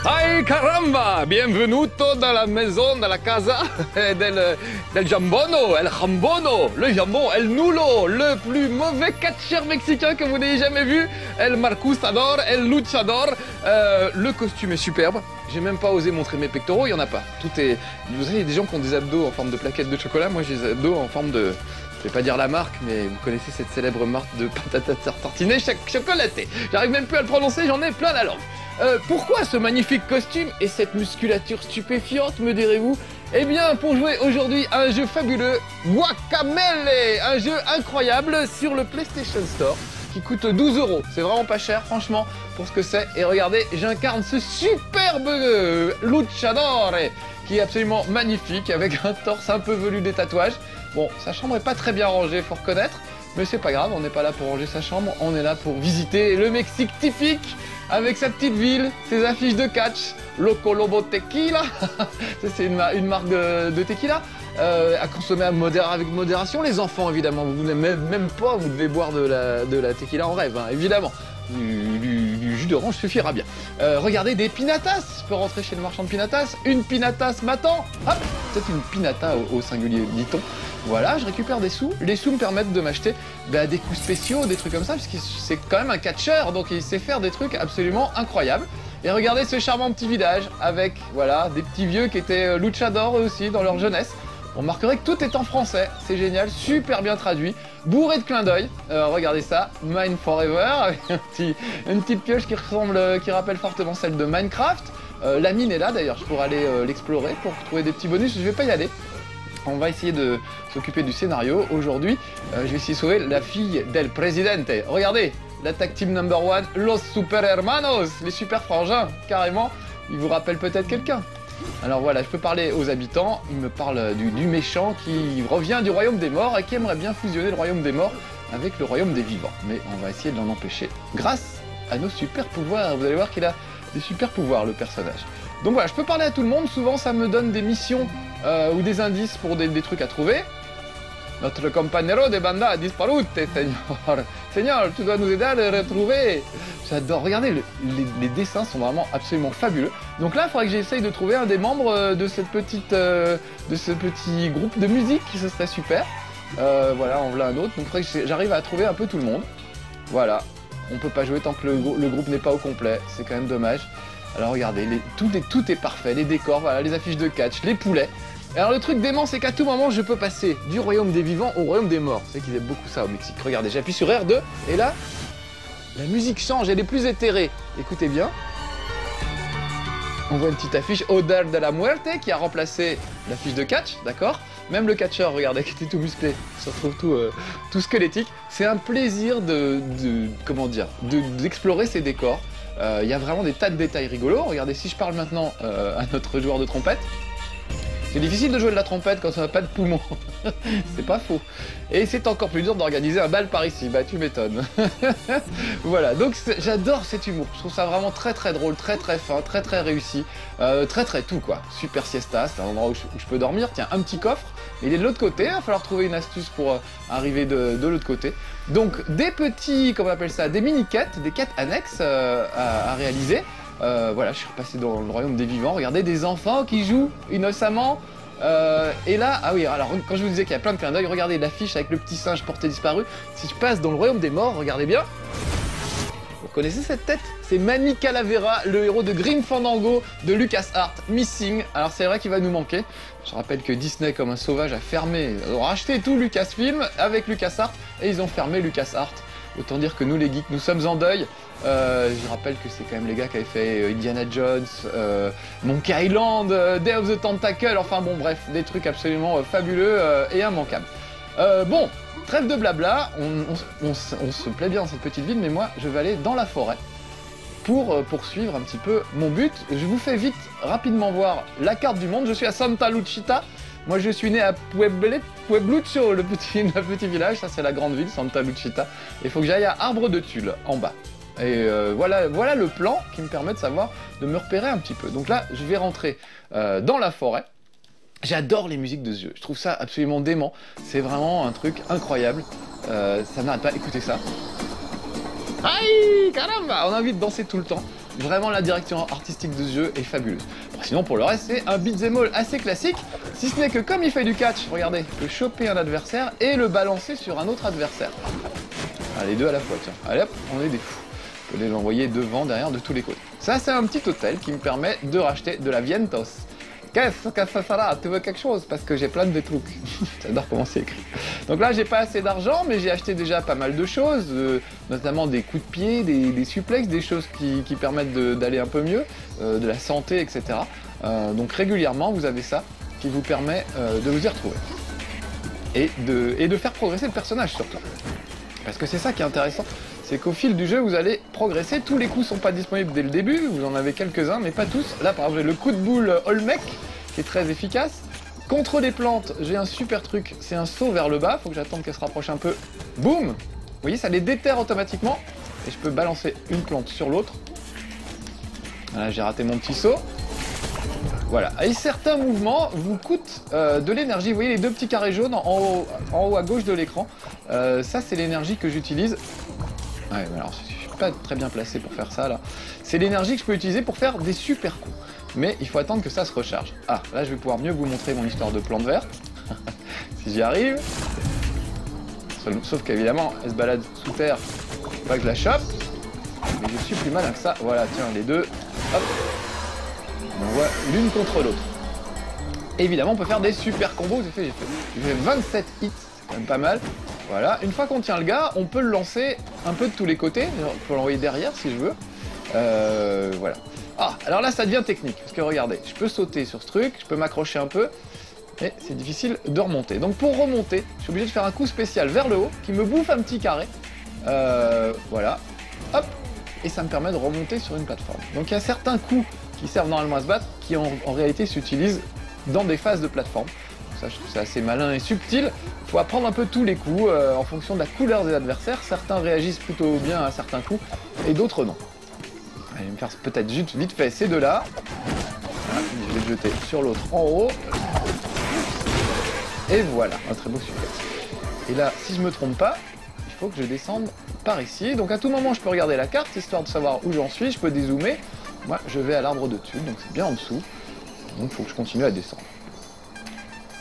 Ay caramba! Bienvenuto dans la maison, dans la casa del jambono, el jambono, le jambon, el nulo, le plus mauvais catcheur mexicain que vous n'ayez jamais vu, el marcusador, el luchador. Le costume est superbe. J'ai même pas osé montrer mes pectoraux, il y en a pas. Tout est. Vous savez, il y a des gens qui ont des abdos en forme de plaquettes de chocolat. Moi, j'ai des abdos en forme de. Je vais pas dire la marque, mais vous connaissez cette célèbre marque de patates tartinées chocolatées. J'arrive même plus à le prononcer, j'en ai plein la langue. Pourquoi ce magnifique costume et cette musculature stupéfiante, me direz-vous? Eh bien, pour jouer aujourd'hui à un jeu fabuleux, Guacamelee, un jeu incroyable sur le PlayStation Store qui coûte 12 €. C'est vraiment pas cher, franchement, pour ce que c'est. Et regardez, j'incarne ce superbe luchador qui est absolument magnifique, avec un torse un peu velu, des tatouages. Bon, sa chambre est pas très bien rangée, faut reconnaître, mais c'est pas grave, on n'est pas là pour ranger sa chambre, on est là pour visiter le Mexique typique, avec sa petite ville, ses affiches de catch, Loco Lobo Tequila, c'est une marque de tequila, à consommer avec modération. Les enfants, évidemment, vous n'aimez même pas, vous devez boire de la tequila en rêve, hein, évidemment. Du jus d'orange suffira bien. Regardez, des pinatas. Je peux rentrer chez le marchand de pinatas. Une pinatas m'attend. Hop, peut-être une pinata au singulier, dit-on. Voilà, je récupère des sous. Les sous me permettent de m'acheter des coups spéciaux, des trucs comme ça, puisque c'est quand même un catcheur, donc il sait faire des trucs absolument incroyables. Et regardez ce charmant petit village avec, voilà, des petits vieux qui étaient luchadors eux aussi dans leur jeunesse. On remarquerait que tout est en français, c'est génial, super bien traduit, bourré de clins d'œil. Regardez ça, Mine Forever, avec une petite pioche qui rappelle fortement celle de Minecraft. La mine est là d'ailleurs, je pourrais aller l'explorer pour trouver des petits bonus, je vais pas y aller. On va essayer de s'occuper du scénario. Aujourd'hui, je vais essayer de sauver la fille del Presidente. Regardez, l'attaque team number 1, Los Super Hermanos, les super frangins, carrément. Ils vous rappellent peut-être quelqu'un. Alors voilà, je peux parler aux habitants, ils me parlent du méchant qui revient du royaume des morts et qui aimerait bien fusionner le royaume des morts avec le royaume des vivants. Mais on va essayer de l'en empêcher grâce à nos super pouvoirs. Vous allez voir qu'il a des super pouvoirs, le personnage. Donc voilà, je peux parler à tout le monde, souvent ça me donne des missions ou des indices pour des trucs à trouver. Notre compagnero de banda a disparu, Seigneur. Seigneur, tu dois nous aider à le retrouver. J'adore. Regardez, les dessins sont vraiment absolument fabuleux. Donc là, il faudrait que j'essaye de trouver un des membres de ce petit groupe de musique, ce serait super. Voilà, en voilà un autre. Donc il faudrait que j'arrive à trouver un peu tout le monde. Voilà. On peut pas jouer tant que le groupe n'est pas au complet. C'est quand même dommage. Alors regardez, tout est parfait. Les décors, voilà, les affiches de catch, les poulets. Alors le truc dément, c'est qu'à tout moment, je peux passer du royaume des vivants au royaume des morts. C'est qu'ils aiment beaucoup ça au Mexique. Regardez, j'appuie sur R2, et là, la musique change, elle est plus éthérée. Écoutez bien. On voit une petite affiche Odeur de la Muerte qui a remplacé l'affiche de catch, d'accord? Même le catcheur, regardez, qui était tout musclé, se retrouve tout squelettique. C'est un plaisir d'explorer ces décors. Il y a vraiment des tas de détails rigolos. Regardez, si je parle maintenant à notre joueur de trompette, c'est difficile de jouer de la trompette quand on n'a pas de poumon. C'est pas faux. Et c'est encore plus dur d'organiser un bal par ici. Bah tu m'étonnes. Voilà, donc j'adore cet humour. Je trouve ça vraiment très très drôle, très très fin, très très réussi. Très très tout quoi. Super siesta, c'est un endroit où je peux dormir. Tiens, un petit coffre. Il est de l'autre côté, il va falloir trouver une astuce pour arriver de l'autre côté. Donc des petits, comment on appelle ça, des mini-quêtes, des quêtes annexes à réaliser. Voilà, je suis repassé dans le royaume des vivants. Regardez, des enfants qui jouent innocemment. Et là, ah oui, alors quand je vous disais qu'il y a plein de clins d'œil, regardez l'affiche avec le petit singe porté disparu. Si je passe dans le royaume des morts, regardez bien. Vous connaissez cette tête? C'est Manny Calavera, le héros de Grim Fandango de LucasArts, Missing. Alors c'est vrai qu'il va nous manquer. Je rappelle que Disney, comme un sauvage, a fermé, ils ont racheté tout Lucasfilm avec LucasArts et ils ont fermé LucasArts. Autant dire que nous les geeks, nous sommes en deuil. Je rappelle que c'est quand même les gars qui avaient fait Indiana Jones, Monkey Island, Day of the Tentacle, enfin bon bref, des trucs absolument fabuleux et immanquables. Bon, trêve de blabla, on se plaît bien dans cette petite ville, mais moi je vais aller dans la forêt pour poursuivre un petit peu mon but. Je vous fais vite, rapidement voir la carte du monde. Je suis à Santa Lucita. Moi je suis né à Pueblucho, le petit village, ça c'est la grande ville, Santa Lucita. Il faut que j'aille à Arbre de Tulle, en bas. Et voilà le plan qui me permet de me repérer un petit peu. Donc là, je vais rentrer dans la forêt. J'adore les musiques de ce jeu, je trouve ça absolument dément. C'est vraiment un truc incroyable. Ça n'arrête pas, écoutez ça. Aïe, caramba, on a envie de danser tout le temps. Vraiment, la direction artistique de ce jeu est fabuleuse. Bon, sinon, pour le reste, c'est un beat'em all assez classique. Si ce n'est que comme il fait du catch, regardez, il peut choper un adversaire et le balancer sur un autre adversaire. Ah, les deux à la fois, tiens. Allez hop, on est des fous. On peut les envoyer devant, derrière, de tous les côtés. Ça, c'est un petit hôtel qui me permet de racheter de la vientos. Qu'est-ce que ça sera? Tu veux quelque chose? Parce que j'ai plein de trucs. J'adore comment c'est écrit. Donc là, j'ai pas assez d'argent, mais j'ai acheté déjà pas mal de choses, notamment des coups de pied, des suplexes, des choses qui permettent d'aller un peu mieux, de la santé, etc. Donc régulièrement, vous avez ça qui vous permet de vous y retrouver. Et de faire progresser le personnage surtout. Parce que c'est ça qui est intéressant. C'est qu'au fil du jeu, vous allez progresser. Tous les coups ne sont pas disponibles dès le début, vous en avez quelques-uns, mais pas tous. Là, par exemple, j'ai le coup de boule Olmec, qui est très efficace. Contre les plantes, j'ai un super truc, c'est un saut vers le bas. Faut que j'attende qu'elle se rapproche un peu. Boum! Vous voyez, ça les déterre automatiquement. Et je peux balancer une plante sur l'autre. Voilà, j'ai raté mon petit saut. Voilà, et certains mouvements vous coûtent de l'énergie. Vous voyez les deux petits carrés jaunes en haut à gauche de l'écran. Ça, c'est l'énergie que j'utilise. Ouais, mais alors je suis pas très bien placé pour faire ça là. C'est l'énergie que je peux utiliser pour faire des super coups. Mais il faut attendre que ça se recharge. Ah, là je vais pouvoir mieux vous montrer mon histoire de plante verte. Si j'y arrive. Sauf qu'évidemment, elle se balade sous terre. Faut pas que je la chope. Mais je suis plus malin que ça. Voilà, tiens, les deux. Hop. On voit l'une contre l'autre. Évidemment, on peut faire des super combos. J'ai fait 27 hits, c'est quand même pas mal. Voilà, une fois qu'on tient le gars, on peut le lancer un peu de tous les côtés. Je peux l'envoyer derrière si je veux. Voilà. Ah, alors là, ça devient technique. Parce que regardez, je peux sauter sur ce truc, je peux m'accrocher un peu. Et c'est difficile de remonter. Donc pour remonter, je suis obligé de faire un coup spécial vers le haut qui me bouffe un petit carré. Voilà. Hop. Et ça me permet de remonter sur une plateforme. Donc il y a certains coups qui servent normalement à se battre qui en réalité s'utilisent dans des phases de plateforme. Ça, je trouve ça assez malin et subtil. Il faut apprendre un peu tous les coups en fonction de la couleur des adversaires. Certains réagissent plutôt bien à certains coups et d'autres non. Allez, me faire peut-être vite fait ces deux-là. Voilà, je vais le jeter sur l'autre en haut. Et voilà, un très beau suplex. Et là, si je me trompe pas, il faut que je descende par ici. Donc à tout moment, je peux regarder la carte, histoire de savoir où j'en suis. Je peux dézoomer. Moi, je vais à l'arbre de dessus, donc c'est bien en dessous. Donc il faut que je continue à descendre.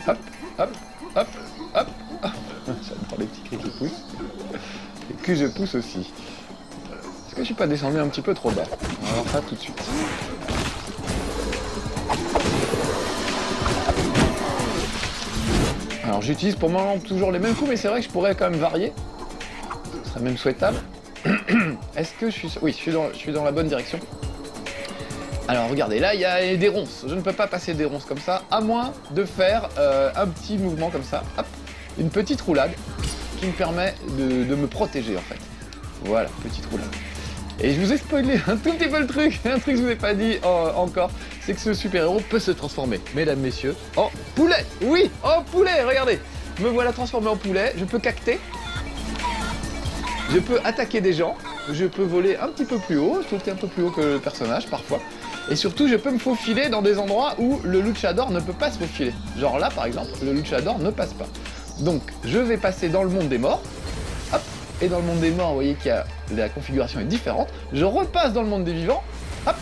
Hop, hop, hop, hop, hop. J'adore les petits cris qui poussent. Et que je pousse aussi. Est-ce que je suis pas descendu un petit peu trop bas? On va voir ça tout de suite. Alors j'utilise pour le moment toujours les mêmes coups, mais c'est vrai que je pourrais quand même varier. Ce serait même souhaitable. Est-ce que je suis... Oui, je suis dans la bonne direction. Alors regardez, là il y a des ronces. Je ne peux pas passer des ronces comme ça, à moins de faire un petit mouvement comme ça. Hop, une petite roulade qui me permet de me protéger en fait. Voilà, petite roulade. Et je vous ai spoilé un tout petit peu le truc, un truc que je vous ai pas dit encore, c'est que ce super-héros peut se transformer, mesdames, messieurs, en poulet. Oui, en poulet, regardez. Me voilà transformé en poulet, je peux cacter, je peux attaquer des gens, je peux voler un petit peu plus haut, sauter un peu plus haut que le personnage parfois. Et surtout, je peux me faufiler dans des endroits où le luchador ne peut pas se faufiler. Genre là, par exemple, le luchador ne passe pas. Donc, je vais passer dans le monde des morts. Hop. Et dans le monde des morts, vous voyez que la configuration est différente. Je repasse dans le monde des vivants. Hop.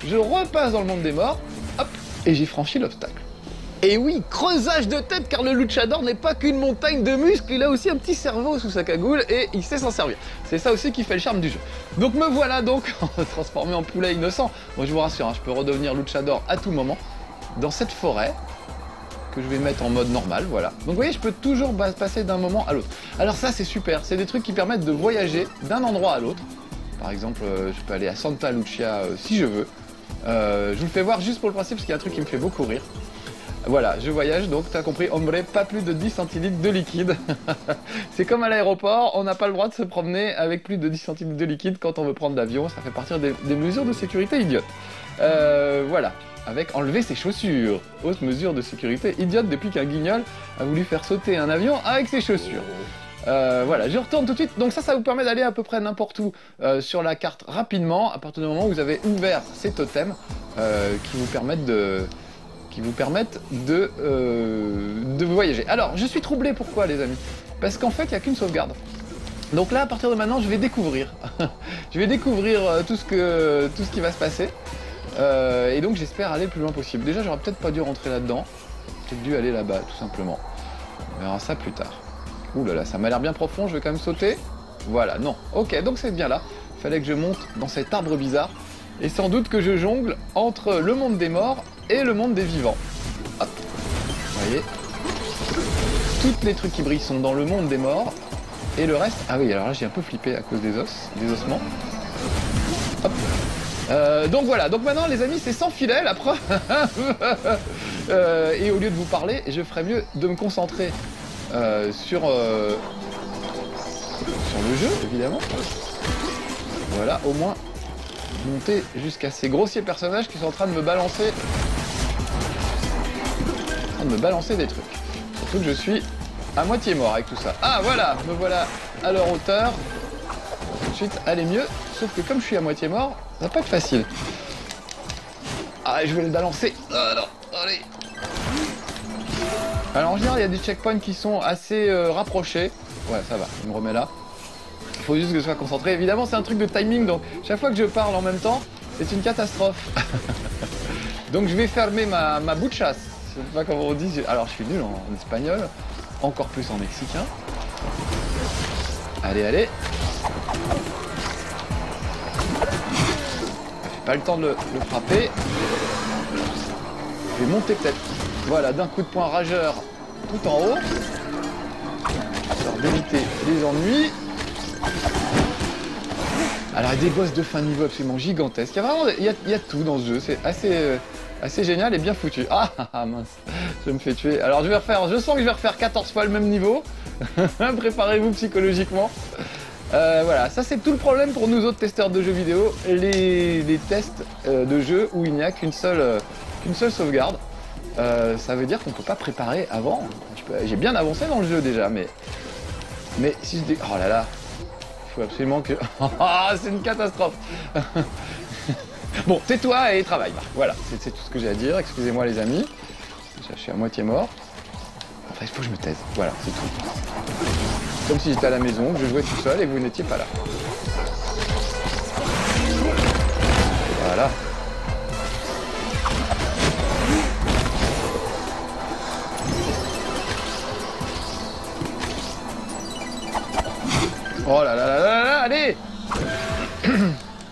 Je repasse dans le monde des morts. Hop. Et j'ai franchi l'obstacle. Et oui, creusage de tête, car le luchador n'est pas qu'une montagne de muscles, il a aussi un petit cerveau sous sa cagoule et il sait s'en servir. C'est ça aussi qui fait le charme du jeu. Donc me voilà donc transformé en poulet innocent. Bon, je vous rassure, hein, je peux redevenir luchador à tout moment dans cette forêt que je vais mettre en mode normal, voilà. Donc vous voyez, je peux toujours passer d'un moment à l'autre. Alors ça, c'est super, c'est des trucs qui permettent de voyager d'un endroit à l'autre. Par exemple, je peux aller à Santa Lucia si je veux. Je vous le fais voir juste pour le principe, parce qu'il y a un truc qui me fait beaucoup rire. Voilà, je voyage, donc t'as compris, hombre, pas plus de 10 centilitres de liquide. C'est comme à l'aéroport, on n'a pas le droit de se promener avec plus de 10 centilitres de liquide quand on veut prendre l'avion, ça fait partie des mesures de sécurité idiotes. Voilà, avec enlever ses chaussures, haute mesure de sécurité idiote depuis qu'un guignol a voulu faire sauter un avion avec ses chaussures. Voilà, je retourne tout de suite, donc ça vous permet d'aller à peu près n'importe où sur la carte rapidement, à partir du moment où vous avez ouvert ces totems qui vous permettent de voyager. Alors, je suis troublé, pourquoi les amis? Parce qu'en fait, il n'y a qu'une sauvegarde. Donc là, à partir de maintenant, je vais découvrir. Je vais découvrir tout ce qui va se passer. Et donc j'espère aller le plus loin possible. Déjà, j'aurais peut-être pas dû rentrer là-dedans. Peut-être dû aller là-bas, tout simplement. On verra ça plus tard. Ouh là là, ça m'a l'air bien profond, je vais quand même sauter. Voilà, non. Ok, donc c'est bien là. Il fallait que je monte dans cet arbre bizarre. Et sans doute que je jongle entre le monde des morts et le monde des vivants. Hop. Vous voyez ? Tous les trucs qui brillent sont dans le monde des morts. Et le reste... Ah oui, alors là j'ai un peu flippé à cause des ossements. Hop. Donc voilà, donc maintenant les amis c'est sans filet la preuve. Et au lieu de vous parler, je ferais mieux de me concentrer sur le jeu évidemment. Voilà, au moins monter jusqu'à ces grossiers personnages qui sont en train de me balancer. Des trucs. Surtout que je suis à moitié mort avec tout ça. Ah voilà, me voilà à leur hauteur. Tout de suite aller mieux. Sauf que comme je suis à moitié mort, ça va pas être facile. Ah, je vais le balancer. Ah non, allez. Alors en général, il y a des checkpoints qui sont assez rapprochés. Ouais, ça va, je me remets là. Il faut juste que je sois concentré. Évidemment, c'est un truc de timing, donc chaque fois que je parle en même temps, c'est une catastrophe. Donc je vais fermer ma bouchasse. Je sais pas comment on dit. Alors je suis nul en espagnol, encore plus en mexicain. Allez, allez. J'ai pas le temps de le frapper. Je vais monter peut-être. Voilà, d'un coup de poing rageur tout en haut. Histoire d'éviter les ennuis. Alors il y a des boss de fin de niveau absolument gigantesques. Il y a tout dans ce jeu. C'est assez génial et bien foutu. Ah mince, je me fais tuer. Alors je sens que je vais refaire 14 fois le même niveau. Préparez-vous psychologiquement. Voilà, ça c'est tout le problème pour nous autres testeurs de jeux vidéo. Les tests de jeux où il n'y a qu'une seule sauvegarde. Ça veut dire qu'on ne peut pas préparer avant. J'ai bien avancé dans le jeu déjà, mais si je dis... Oh là là, il faut absolument que... c'est une catastrophe. Bon, tais-toi et travaille. Voilà, c'est tout ce que j'ai à dire. Excusez-moi les amis. Je suis à moitié mort. Enfin, il faut que je me taise. Voilà, c'est tout. Comme si j'étais à la maison, que je jouais tout seul et que vous n'étiez pas là. Voilà. Oh là là là là là, allez.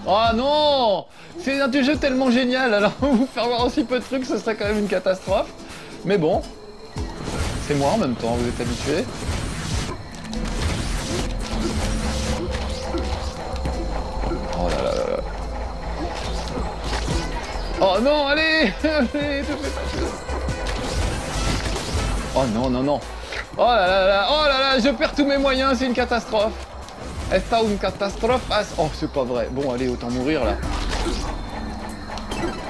Oh non. C'est un jeu tellement génial, alors vous faire voir aussi peu de trucs, ce serait quand même une catastrophe. Mais bon, c'est moi en même temps, vous êtes habitués. Oh là là là là. Oh non, allez. Allez, oh non, non, non. Oh là là là, oh là là, je perds tous mes moyens, c'est une catastrophe. Est-ce une catastrophe? Oh, c'est pas vrai. Bon, allez, autant mourir là.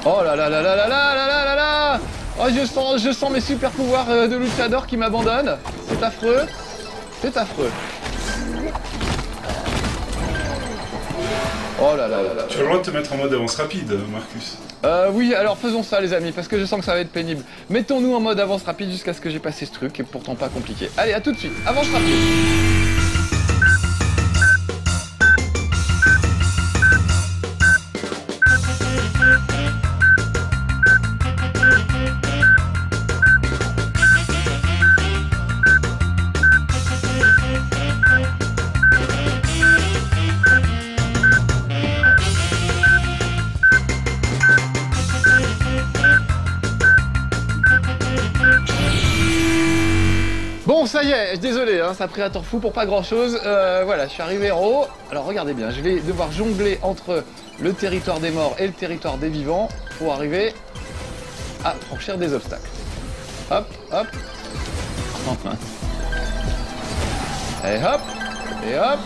Oh là là là là là là là là là là. Oh, je sens mes super pouvoirs de luchador qui m'abandonnent. C'est affreux. C'est affreux. Oh là là là là. Tu as le droit de te mettre en mode avance rapide, Marcus. Oui, alors faisons ça les amis, parce que je sens que ça va être pénible. Mettons-nous en mode avance rapide jusqu'à ce que j'ai passé ce truc, qui est pourtant pas compliqué. Allez, à tout de suite, avance rapide. Bon, ça y est, désolé, hein, ça a pris un temps fou pour pas grand chose. Voilà, je suis arrivé en haut. Alors regardez bien, je vais devoir jongler entre le territoire des morts et le territoire des vivants pour arriver à franchir des obstacles. Hop, hop. Oh mince. Et hop, et hop.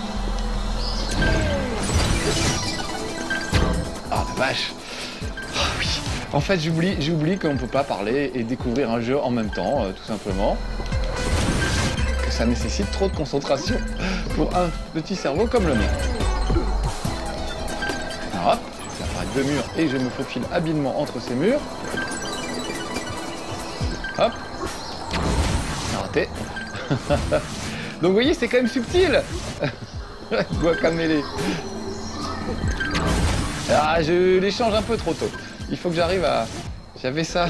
Oh la vache. Oh, oui. En fait, j'oublie qu'on ne peut pas parler et découvrir un jeu en même temps, tout simplement. Ça nécessite trop de concentration pour un petit cerveau comme le mien. Alors hop, je vais apparaître deux murs et je me faufile habilement entre ces murs. Hop, c'est raté. Donc vous voyez, c'est quand même subtil. Guacamele. Ah, je l'échange un peu trop tôt. Il faut que j'arrive à... J'avais ça.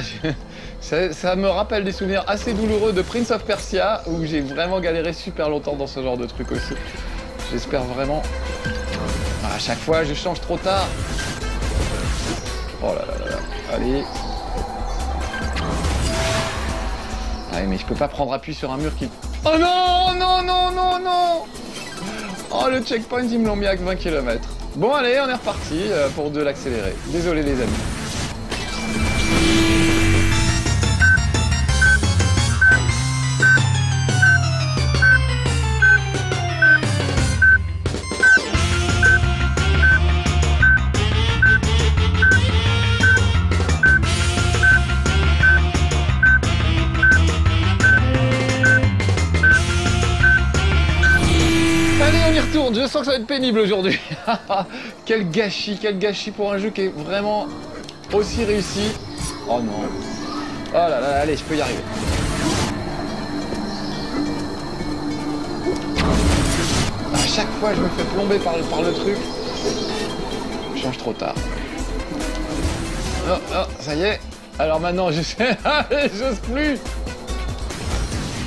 Ça me rappelle des souvenirs assez douloureux de Prince of Persia, où j'ai vraiment galéré super longtemps dans ce genre de truc aussi. J'espère vraiment... Ah, à chaque fois, je change trop tard. Oh là là là là. Allez. Ah mais je peux pas prendre appui sur un mur qui... Oh non, non, non, non, non. Oh, le checkpoint, ils me l'ont mis à 20 km. Bon, allez, on est reparti pour de l'accélérer. Désolé les amis. Je sens que ça va être pénible aujourd'hui. Quel gâchis pour un jeu qui est vraiment aussi réussi. Oh non. Oh là là, allez, je peux y arriver. À chaque fois, je me fais plomber par le truc. Je change trop tard. Oh, oh, ça y est. Alors maintenant, je sais. J'ose plus.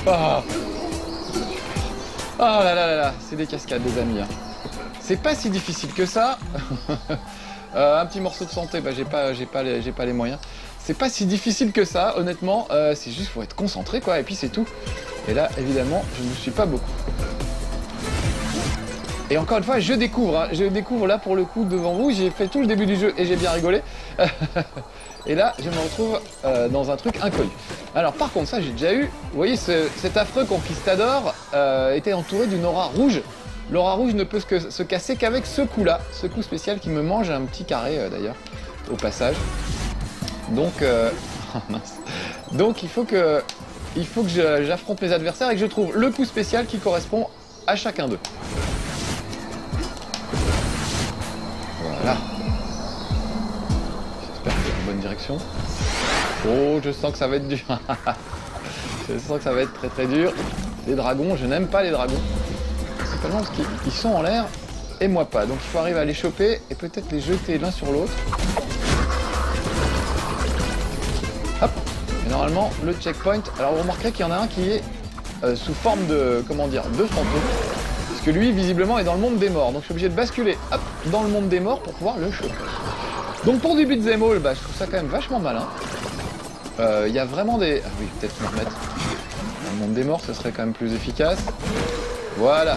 Oh. Oh là là là là, c'est des cascades des amis. Hein. C'est pas si difficile que ça. Un petit morceau de santé, bah, j'ai pas les moyens. C'est pas si difficile que ça, honnêtement. C'est juste faut être concentré quoi, et puis c'est tout. Et là, évidemment, je ne suis pas beaucoup. Et encore une fois, je découvre là pour le coup devant vous. J'ai fait tout le début du jeu et j'ai bien rigolé. Et là, je me retrouve dans un truc inconnu. Alors par contre, ça j'ai déjà eu. Vous voyez, cet affreux conquistador était entouré d'une aura rouge. L'aura rouge ne peut se casser qu'avec ce coup-là. Ce coup spécial qui me mange un petit carré d'ailleurs, au passage. Donc, oh, mince. Donc il faut que j'affronte mes adversaires et que je trouve le coup spécial qui correspond à chacun d'eux. Voilà. J'espère que c'est la bonne direction. Oh, je sens que ça va être dur. Je sens que ça va être très très dur. Les dragons, je n'aime pas les dragons. Principalement parce qu'ils sont en l'air et moi pas. Donc il faut arriver à les choper et peut-être les jeter l'un sur l'autre. Hop. Et normalement, le checkpoint. Alors vous remarquerez qu'il y en a un qui est sous forme de, comment dire, de fantôme. Parce que lui, visiblement, est dans le monde des morts. Donc je suis obligé de basculer hop, dans le monde des morts pour pouvoir le choper. Donc pour du beat'em all, bah, je trouve ça quand même vachement malin. Il y a vraiment des... Ah oui, peut-être me remettre. Dans le monde des morts, ce serait quand même plus efficace. Voilà.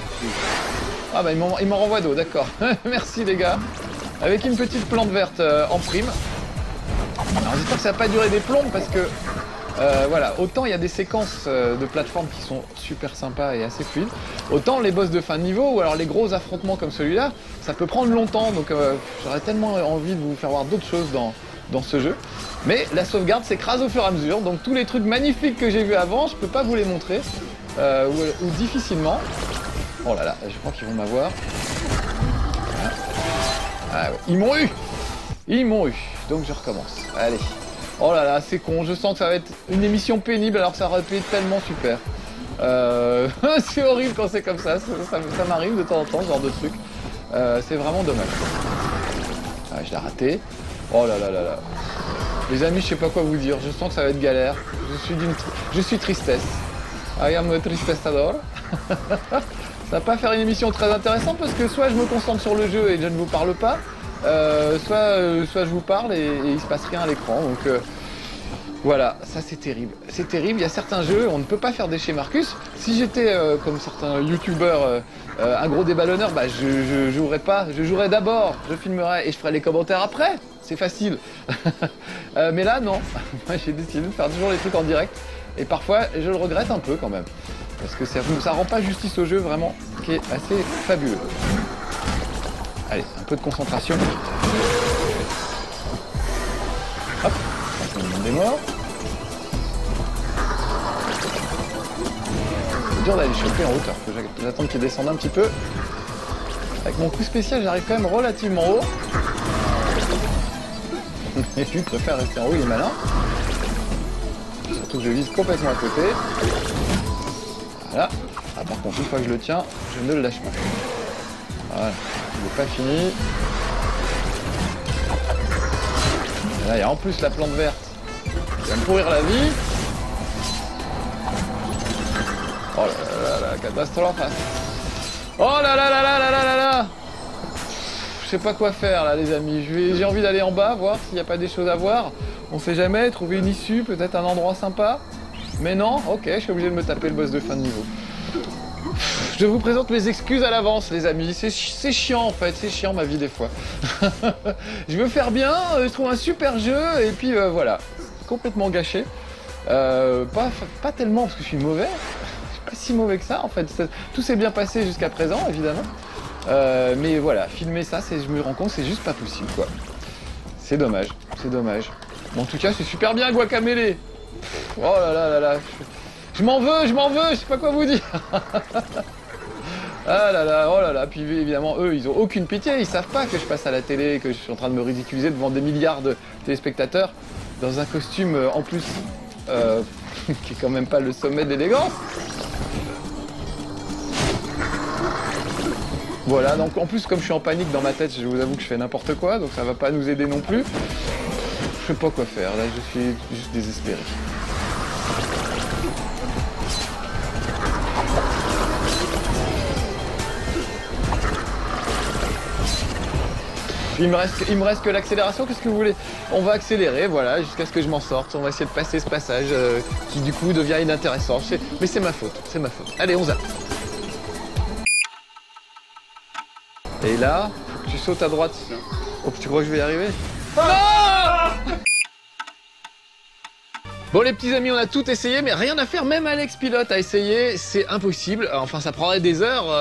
Ah bah il m'en renvoie d'eau, d'accord. Merci les gars. Avec une petite plante verte en prime. Alors j'espère que ça va pas durer des plombes parce que... voilà, autant il y a des séquences de plateformes qui sont super sympas et assez fluides, autant les boss de fin de niveau ou alors les gros affrontements comme celui-là, ça peut prendre longtemps, donc j'aurais tellement envie de vous faire voir d'autres choses dans ce jeu. Mais la sauvegarde s'écrase au fur et à mesure, donc tous les trucs magnifiques que j'ai vus avant, je peux pas vous les montrer, ou difficilement. Oh là là, je crois qu'ils vont m'avoir. Voilà. Ah ouais, ils m'ont eu. Ils m'ont eu, donc je recommence. Allez. Oh là là, c'est con, je sens que ça va être une émission pénible alors que ça aurait pu être tellement super. C'est horrible quand c'est comme ça m'arrive de temps en temps ce genre de truc. C'est vraiment dommage. Ah, je l'ai raté. Oh là là là là. Les amis, je sais pas quoi vous dire, je sens que ça va être galère. Je suis tristesse. I am a tristessador. Ça va pas faire une émission très intéressante parce que soit je me concentre sur le jeu et je ne vous parle pas, soit je vous parle et il se passe rien à l'écran. Donc voilà, ça c'est terrible. C'est terrible, il y a certains jeux, on ne peut pas faire des chez Marcus. Si j'étais comme certains youtubeurs, un gros déballonneur, bah je jouerais pas. Je jouerais d'abord, je filmerais et je ferais les commentaires après. C'est facile. Mais là non, moi j'ai décidé de faire toujours les trucs en direct. Et parfois je le regrette un peu quand même. Parce que ça rend pas justice au jeu vraiment, qui est assez fabuleux. Allez, un peu de concentration. Hop, le monde est mort. C'est dur d'aller choper en hauteur, faut que j'attende qu'il descende un petit peu. Avec mon coup spécial, j'arrive quand même relativement haut. Et lui préfère rester en haut, il est malin. Surtout que je vise complètement à côté. Voilà. Ah, par contre, une fois que je le tiens, je ne le lâche pas. Voilà, il n'est pas fini. Et là, il y a en plus la plante verte qui va me pourrir la vie. Oh là là là, catastrophe. Oh là là là là là là là là. Je sais pas quoi faire là les amis. J'ai envie d'aller en bas, voir s'il n'y a pas des choses à voir. On sait jamais, trouver une issue, peut-être un endroit sympa. Mais non, ok, je suis obligé de me taper le boss de fin de niveau. Je vous présente mes excuses à l'avance les amis. C'est chiant en fait, c'est chiant ma vie des fois. Je veux faire bien, je trouve un super jeu et puis voilà. Complètement gâché. Pas tellement parce que je suis mauvais. Je suis pas si mauvais que ça en fait. Tout s'est bien passé jusqu'à présent évidemment. Mais voilà, filmer ça, je me rends compte, c'est juste pas possible quoi. C'est dommage, c'est dommage. Bon, en tout cas, c'est super bien Guacamelee. Oh là là là là. Je m'en veux, je sais pas quoi vous dire. Ah là là, oh là là. Puis évidemment, eux, ils ont aucune pitié. Ils savent pas que je passe à la télé, que je suis en train de me ridiculiser devant des milliards de téléspectateurs dans un costume en plus qui est quand même pas le sommet d'élégance. Voilà, donc en plus comme je suis en panique dans ma tête, je vous avoue que je fais n'importe quoi, donc ça va pas nous aider non plus. Je sais pas quoi faire, là je suis juste désespéré. Puis il me reste que l'accélération, qu'est-ce que vous voulez? On va accélérer, voilà, jusqu'à ce que je m'en sorte. On va essayer de passer ce passage qui du coup devient inintéressant. Mais c'est ma faute, c'est ma faute. Allez, on zappe. Et là, faut que tu sautes à droite. Oh, tu crois que je vais y arriver? Non! Bon les petits amis, on a tout essayé, mais rien à faire, même Alex Pilote a essayé, c'est impossible. Enfin, ça prendrait des heures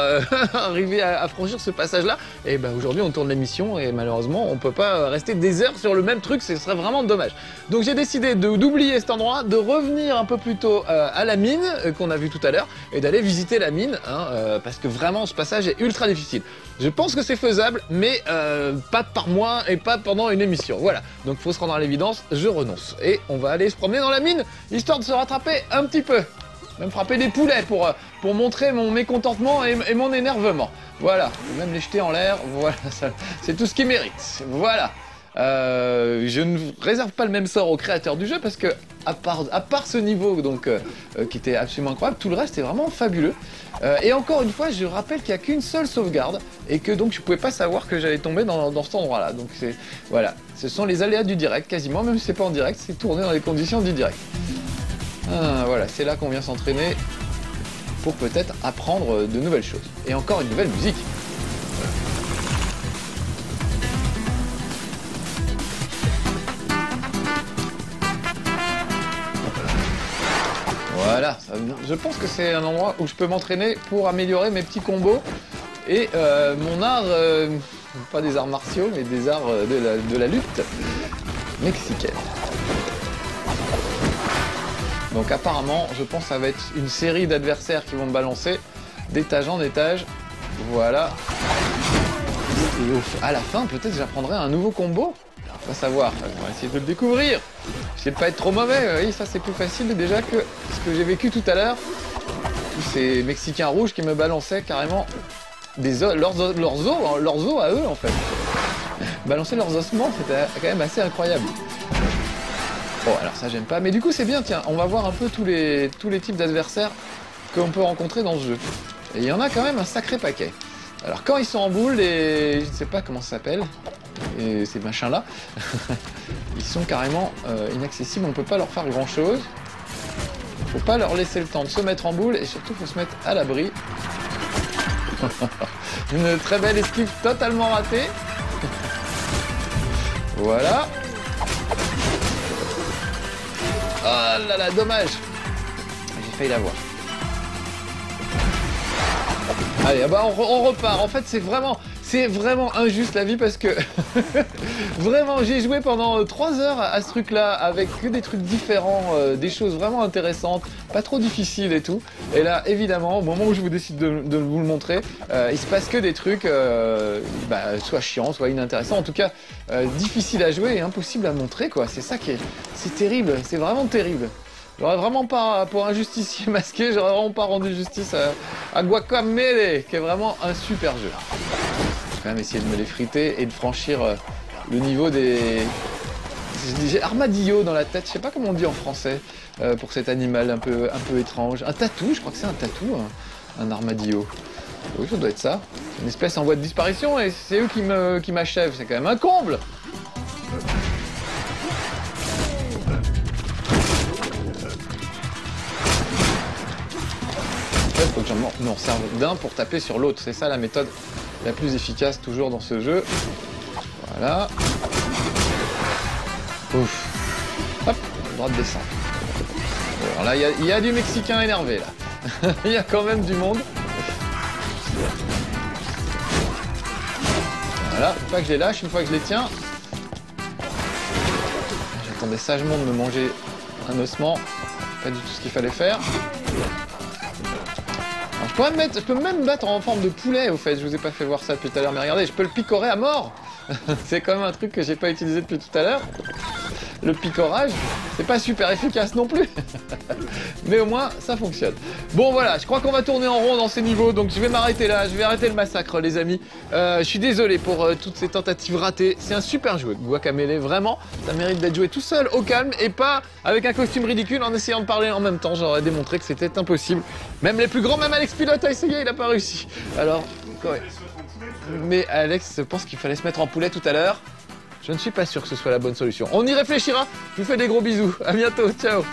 arriver à franchir ce passage-là. Et ben aujourd'hui, on tourne l'émission et malheureusement, on peut pas rester des heures sur le même truc, ce serait vraiment dommage. Donc j'ai décidé d'oublier cet endroit, de revenir un peu plus tôt à la mine qu'on a vu tout à l'heure et d'aller visiter la mine, hein, parce que vraiment, ce passage est ultra difficile. Je pense que c'est faisable, mais pas par moi et pas pendant une émission. Voilà, donc faut se rendre à l'évidence, je renonce. Et on va aller se promener dans la mine, histoire de se rattraper un petit peu. Même frapper des poulets pour montrer mon mécontentement et mon énervement. Voilà, même les jeter en l'air, voilà, c'est tout ce qu'ils méritent. Voilà. Je ne réserve pas le même sort au créateur du jeu parce que à part ce niveau donc qui était absolument incroyable, tout le reste est vraiment fabuleux. Et encore une fois, je rappelle qu'il n'y a qu'une seule sauvegarde et que donc je pouvais pas savoir que j'allais tomber dans cet endroit-là. Donc c'est voilà, ce sont les aléas du direct quasiment, même si c'est pas en direct, c'est tourné dans les conditions du direct. Voilà, c'est là qu'on vient s'entraîner pour peut-être apprendre de nouvelles choses. Et encore une nouvelle musique. Voilà, je pense que c'est un endroit où je peux m'entraîner pour améliorer mes petits combos et mon art, pas des arts martiaux, mais des arts de la lutte mexicaine. Donc apparemment, je pense que ça va être une série d'adversaires qui vont me balancer d'étage en étage. Voilà. Et à la fin, peut-être j'apprendrai un nouveau combo. On va savoir, on va essayer de le découvrir. J'essaie de pas être trop mauvais, oui, ça c'est plus facile déjà que ce que j'ai vécu tout à l'heure. Tous ces Mexicains rouges qui me balançaient carrément leurs os à eux en fait. Balancer leurs ossements, c'était quand même assez incroyable. Bon, alors ça j'aime pas, mais du coup c'est bien, tiens, on va voir un peu tous les types d'adversaires qu'on peut rencontrer dans ce jeu. Et il y en a quand même un sacré paquet. Alors quand ils sont en boule, je ne sais pas comment ça s'appelle, et ces machins-là, ils sont carrément inaccessibles, on peut pas leur faire grand-chose. Faut pas leur laisser le temps de se mettre en boule, et surtout faut se mettre à l'abri. Une très belle esquive totalement ratée. Voilà. Oh là là, dommage. J'ai failli l'avoir. Allez, bah on repart. En fait, c'est vraiment injuste la vie parce que vraiment, j'ai joué pendant 3 heures à ce truc-là avec que des trucs différents, des choses vraiment intéressantes, pas trop difficiles et tout. Et là, évidemment, au moment où je vous décide de vous le montrer, il se passe que des trucs soit chiants, soit inintéressants, en tout cas difficiles à jouer et impossibles à montrer, quoi. C'est ça qui c'est terrible, c'est vraiment terrible. J'aurais vraiment pas, pour un justicier masqué, j'aurais vraiment pas rendu justice à Guacamelee, qui est vraiment un super jeu. quand même essayer de me les friter et de franchir le niveau des... J'ai armadillo dans la tête, je sais pas comment on dit en français pour cet animal un peu étrange. Un tatou, je crois que c'est un tatou, un armadillo. Oui, ça doit être ça. C'est une espèce en voie de disparition et c'est eux qui m'achèvent, c'est quand même un comble. Il faut que j'en m'en serve d'un pour taper sur l'autre. C'est ça la méthode la plus efficace toujours dans ce jeu. Voilà. Ouf. Hop, le droit de descendre. Alors là, il y a du Mexicain énervé là. Il y a quand même du monde. Voilà, une fois que je les lâche, une fois que je les tiens. J'attendais sagement de me manger un ossement. Pas du tout ce qu'il fallait faire. Alors, je peux même me battre en forme de poulet au fait, je vous ai pas fait voir ça depuis tout à l'heure, mais regardez, je peux le picorer à mort. C'est quand même un truc que j'ai pas utilisé depuis tout à l'heure. Le picorage, c'est pas super efficace non plus. Mais au moins, ça fonctionne. Bon voilà, je crois qu'on va tourner en rond dans ces niveaux, donc je vais m'arrêter là, je vais arrêter le massacre les amis. Je suis désolé pour toutes ces tentatives ratées. C'est un super jeu, Guacamelee, vraiment. Ça mérite d'être joué tout seul, au calme, et pas avec un costume ridicule en essayant de parler en même temps. J'aurais démontré que c'était impossible. Même les plus grands, même Alex Pilote a essayé, il a pas réussi. Alors, ouais. Mais Alex pense qu'il fallait se mettre en poulet tout à l'heure. Je ne suis pas sûr que ce soit la bonne solution. On y réfléchira. Je vous fais des gros bisous. À bientôt. Ciao.